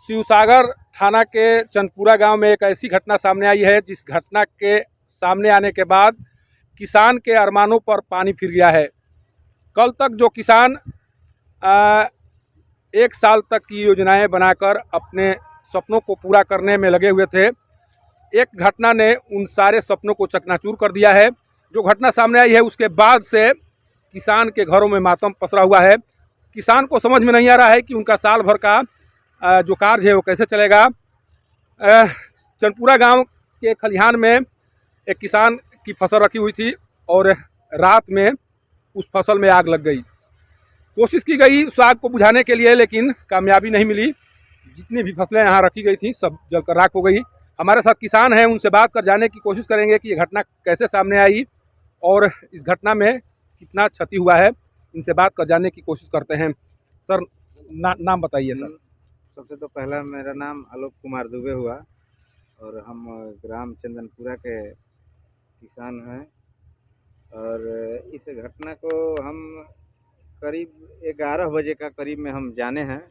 शिवसागर थाना के चंदपुरा गांव में एक ऐसी घटना सामने आई है जिस घटना के सामने आने के बाद किसान के अरमानों पर पानी फिर गया है। कल तक जो किसान एक साल तक की योजनाएं बनाकर अपने सपनों को पूरा करने में लगे हुए थे, एक घटना ने उन सारे सपनों को चकनाचूर कर दिया है। जो घटना सामने आई है उसके बाद से किसान के घरों में मातम पसरा हुआ है। किसान को समझ में नहीं आ रहा है कि उनका साल भर का जो कार्य है वो कैसे चलेगा। चंदपुरा गांव के खलिहान में एक किसान की फसल रखी हुई थी और रात में उस फसल में आग लग गई। कोशिश की गई उस आग को बुझाने के लिए, लेकिन कामयाबी नहीं मिली। जितनी भी फसलें यहाँ रखी गई थी सब जलकर राख हो गई। हमारे साथ किसान हैं, उनसे बात कर जाने की कोशिश करेंगे कि ये घटना कैसे सामने आई और इस घटना में कितना क्षति हुआ है। इनसे बात कर जाने की कोशिश करते हैं। सर नाम बताइए सर। सबसे तो पहला मेरा नाम आलोक कुमार दुबे हुआ और हम ग्राम चंदनपुरा के किसान हैं। और इस घटना को हम करीब 11 बजे का करीब में हम जाने हैं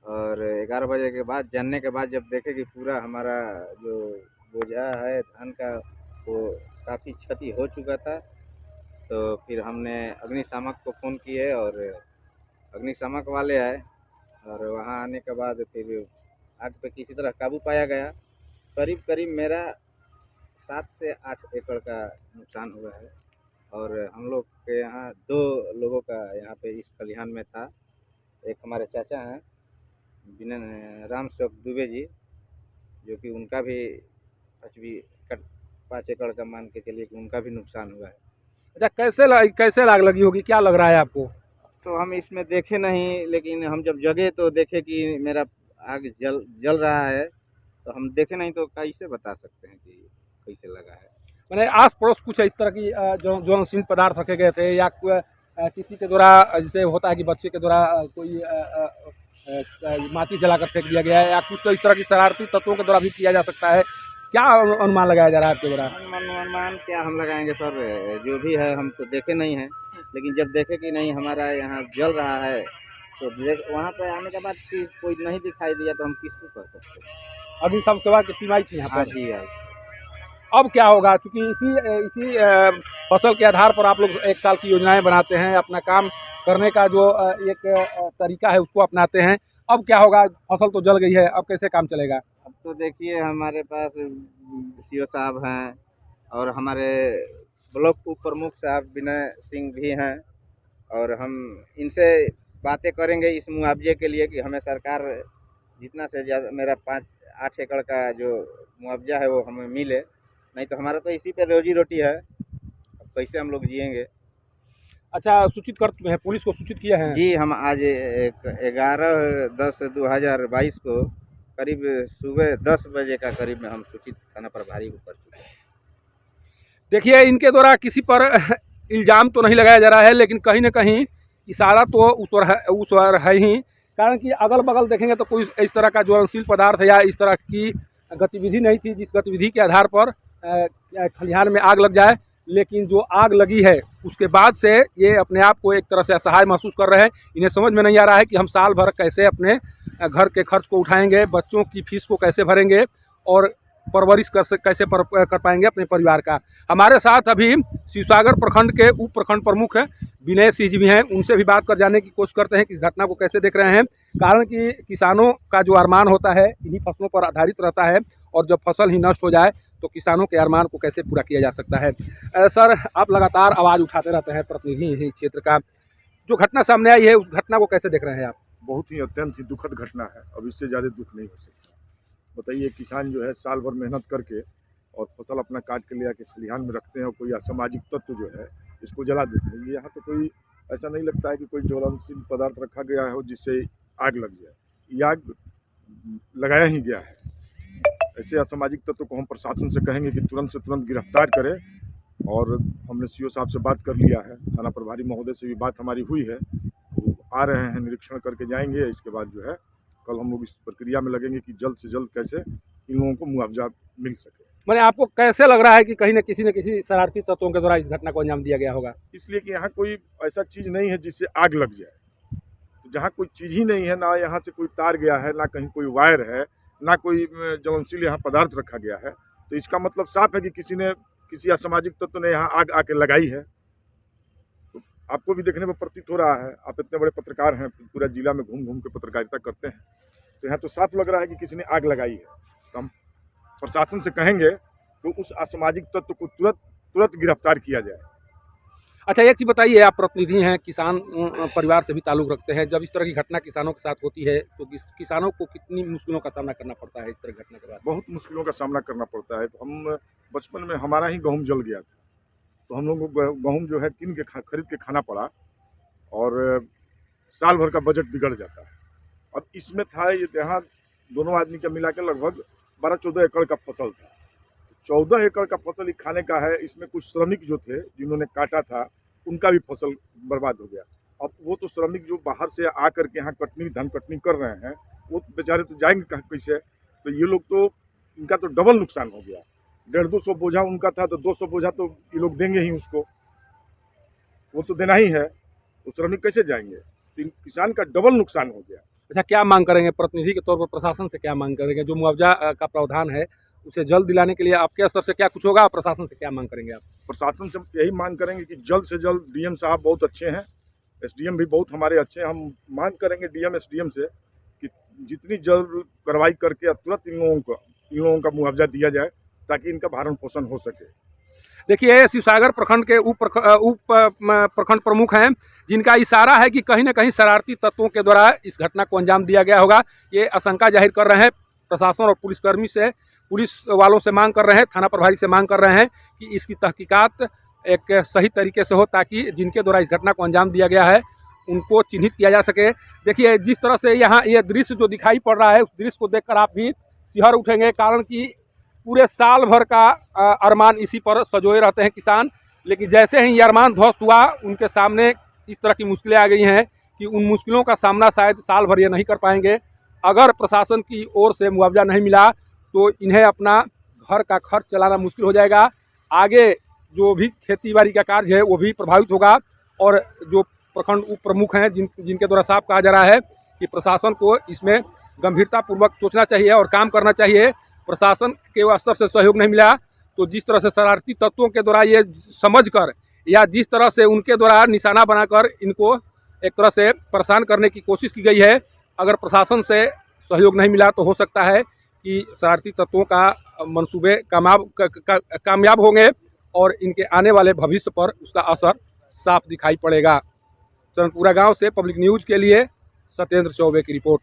और 11 बजे के बाद जानने के बाद जब देखे कि पूरा हमारा जो बोझा है धान का वो काफ़ी क्षति हो चुका था, तो फिर हमने अग्निशामक को फ़ोन किए और अग्निशामक वाले आए और वहाँ आने के बाद फिर आग पे किसी तरह काबू पाया गया। करीब करीब मेरा 7 से 8 एकड़ का नुकसान हुआ है और हम लोग के यहाँ 2 लोगों का यहाँ पे इस खलिहान में था। एक हमारे चाचा हैं राम सेवक दुबे जी, जो कि उनका भी 5 एकड़ का मान के चलिए कि उनका भी नुकसान हुआ है। अच्छा, कैसे आग लगी होगी, क्या लग रहा है आपको? तो हम इसमें देखे नहीं, लेकिन हम जब जगे तो देखे कि मेरा आग जल रहा है, तो हम देखे नहीं तो कैसे बता सकते हैं कि कैसे लगा है। मैंने आस पड़ोस कुछ इस तरह की ज्वलनशील पदार्थ रखे गए थे या किसी के द्वारा, जैसे होता है कि बच्चे के द्वारा कोई माचिस जलाकर फेंक दिया गया है या कुछ तो इस तरह की शरारती तत्वों के द्वारा भी किया जा सकता है। क्या अनुमान लगाया जा रहा है आपके द्वारा? अनुमान क्या हम लगाएंगे सर, जो भी है हम तो देखे नहीं हैं, लेकिन जब देखे कि नहीं हमारा यहाँ जल रहा है तो वहाँ पर आने के बाद कोई नहीं दिखाई दिया तो हम किसको कर सकते हैं। अग्निशमन सेवा की टीम आई थी यहाँ पर? जी आई। अब क्या होगा, क्योंकि इसी फसल के आधार पर आप लोग एक साल की योजनाएं बनाते हैं, अपना काम करने का जो एक तरीका है उसको अपनाते हैं। अब क्या होगा, फसल तो जल गई है, अब कैसे काम चलेगा? अब तो देखिए हमारे पास सीओ साहब हैं और हमारे ब्लॉक उप प्रमुख साहब विनय सिंह भी हैं और हम इनसे बातें करेंगे इस मुआवजे के लिए कि हमें सरकार जितना से ज़्यादा मेरा 5-8 एकड़ का जो मुआवजा है वो हमें मिले, नहीं तो हमारा तो इसी पे रोजी रोटी है। अब कैसे हम लोग जिएंगे। अच्छा, सूचित कर चुके हैं, पुलिस को सूचित किया है? जी, हम आज 11/10/2022 को करीब सुबह 10 बजे का करीब में हम सूचित थाना प्रभारी को कर चुके हैं। देखिए, इनके द्वारा किसी पर इल्ज़ाम तो नहीं लगाया जा रहा है, लेकिन कहीं ना कहीं इशारा तो उस ओर है ही। कारण कि अगल बगल देखेंगे तो कोई इस तरह का ज्वलनशील पदार्थ या इस तरह की गतिविधि नहीं थी जिस गतिविधि के आधार पर खलिहान में आग लग जाए। लेकिन जो आग लगी है उसके बाद से ये अपने आप को एक तरह से असहाय महसूस कर रहे हैं। इन्हें समझ में नहीं आ रहा है कि हम साल भर कैसे अपने घर के खर्च को उठाएंगे, बच्चों की फीस को कैसे भरेंगे और परवरिश कैसे कर पाएंगे अपने परिवार का। हमारे साथ अभी शिवसागर प्रखंड के उप प्रखंड प्रमुख विनय सिंह जी भी हैं, उनसे भी बात कर जाने की कोशिश करते हैं कि इस घटना को कैसे देख रहे हैं। कारण कि किसानों का जो अरमान होता है इन्हीं फसलों पर आधारित रहता है और जब फसल ही नष्ट हो जाए तो किसानों के अरमान को कैसे पूरा किया जा सकता है। सर, आप लगातार आवाज़ उठाते रहते हैं, प्रतिनिधि इसी क्षेत्र का। जो घटना सामने आई है उस घटना को कैसे देख रहे हैं आप? बहुत ही अत्यंत ही दुखद घटना है। अब इससे ज़्यादा दुख नहीं हो सकता। बताइए, किसान जो है साल भर मेहनत करके और फसल अपना काट के ले आके खलिहान में रखते हैं और कोई असामाजिक तत्व जो है इसको जला देते हैं। यहाँ तो कोई ऐसा नहीं लगता है कि कोई ज्वलनशील पदार्थ रखा गया है जिससे आग लग जाए। ये आग लगाया ही गया है। ऐसे असामाजिक तत्व को हम प्रशासन से कहेंगे कि तुरंत से तुरंत गिरफ्तार करें और हमने सीओ साहब से बात कर लिया है, थाना प्रभारी महोदय से भी बात हमारी हुई है, वो आ रहे हैं, निरीक्षण करके जाएंगे। इसके बाद जो है कल हम लोग इस प्रक्रिया में लगेंगे कि जल्द से जल्द कैसे इन लोगों को मुआवजा मिल सके। मैंने आपको कैसे लग रहा है कि कहीं न किसी शरारती तत्वों के द्वारा इस घटना को अंजाम दिया गया होगा? इसलिए कि यहाँ कोई ऐसा चीज़ नहीं है जिससे आग लग जाए। तो जहाँ कोई चीज़ ही नहीं है, ना यहाँ से कोई तार गया है, ना कहीं कोई वायर है, ना कोई ज्वलनशील यहाँ पदार्थ रखा गया है, तो इसका मतलब साफ है कि किसी असामाजिक तत्व ने यहाँ आग आके लगाई है। तो आपको भी देखने में प्रतीत हो रहा है, आप इतने बड़े पत्रकार हैं, पूरा जिला में घूम घूम के पत्रकारिता करते हैं, तो यहाँ तो साफ लग रहा है कि किसी ने आग लगाई है। तो हम प्रशासन से कहेंगे तो उस असामाजिक तत्व को तुरंत गिरफ्तार किया जाए। अच्छा, एक चीज़ बताइए, आप प्रतिनिधि हैं, किसान परिवार से भी ताल्लुक़ रखते हैं। जब इस तरह की घटना किसानों के साथ होती है तो किसानों को कितनी मुश्किलों का सामना करना पड़ता है इस तरह की घटना के बाद? बहुत मुश्किलों का सामना करना पड़ता है। तो हम बचपन में हमारा ही गेहूँ जल गया था, तो हम लोगों को गेहूँ जो है किन के खरीद के खाना पड़ा और साल भर का बजट बिगड़ जाता है। अब इसमें था ये, यहाँ दोनों आदमी का मिला के लगभग 12-14 एकड़ का फसल था। 14 एकड़ का फसल ही खाने का है। इसमें कुछ श्रमिक जो थे जिन्होंने काटा था, उनका भी फसल बर्बाद हो गया। अब वो तो श्रमिक जो बाहर से आकर के यहाँ धान कटनी कर रहे हैं, वो बेचारे तो जाएंगे कहाँ कैसे? तो ये लोग तो, इनका तो डबल नुकसान हो गया। 150-200 बोझा उनका था, तो 200 बोझा तो ये लोग देंगे ही उसको, वो तो देना ही है। तो श्रमिक कैसे जाएंगे? तो किसान का डबल नुकसान हो गया। अच्छा, क्या मांग करेंगे प्रतिनिधि के तौर पर? प्रशासन से क्या मांग करेंगे? जो मुआवजा का प्रावधान है उसे जल्द दिलाने के लिए आपके स्तर से क्या कुछ होगा? प्रशासन से क्या मांग करेंगे आप? प्रशासन से यही मांग करेंगे कि जल्द से जल्द, डीएम साहब बहुत अच्छे हैं, एसडीएम भी बहुत हमारे अच्छे हैं, हम मांग करेंगे डीएम एसडीएम से कि जितनी जल्द कार्रवाई करके तुरंत इन लोगों का मुआवजा दिया जाए, ताकि इनका भरण पोषण हो सके। देखिए, शिवसागर प्रखंड के उप प्रखंड प्रमुख हैं, जिनका इशारा है कि कहीं न कहीं शरारती तत्वों के द्वारा इस घटना को अंजाम दिया गया होगा। ये आशंका जाहिर कर रहे हैं प्रशासन और पुलिसकर्मी से, पुलिस वालों से मांग कर रहे हैं, थाना प्रभारी से मांग कर रहे हैं कि इसकी तहकीकात एक सही तरीके से हो, ताकि जिनके द्वारा इस घटना को अंजाम दिया गया है उनको चिन्हित किया जा सके। देखिए, जिस तरह से यहाँ ये दृश्य जो दिखाई पड़ रहा है, उस दृश्य को देखकर आप भी सिहर उठेंगे, कारण कि पूरे साल भर का अरमान इसी पर सजोए रहते हैं किसान। लेकिन जैसे ही ये अरमान ध्वस्त हुआ, उनके सामने इस तरह की मुश्किलें आ गई हैं कि उन मुश्किलों का सामना शायद साल भर ये नहीं कर पाएंगे। अगर प्रशासन की ओर से मुआवजा नहीं मिला तो इन्हें अपना घर का खर्च चलाना मुश्किल हो जाएगा। आगे जो भी खेती बाड़ी का कार्य है वो भी प्रभावित होगा। और जो प्रखंड उप प्रमुख हैं, जिनके द्वारा साफ कहा जा रहा है कि प्रशासन को इसमें गंभीरतापूर्वक सोचना चाहिए और काम करना चाहिए। प्रशासन के स्तर से सहयोग नहीं मिला तो जिस तरह से शरारती तत्वों के द्वारा ये समझकर, या जिस तरह से उनके द्वारा निशाना बनाकर इनको एक तरह से परेशान करने की कोशिश की गई है, अगर प्रशासन से सहयोग नहीं मिला तो हो सकता है कि शरारती तत्वों का मंसूबे कामयाब होंगे और इनके आने वाले भविष्य पर उसका असर साफ दिखाई पड़ेगा। चरणपुरा गांव से पब्लिक न्यूज़ के लिए सत्येंद्र चौबे की रिपोर्ट।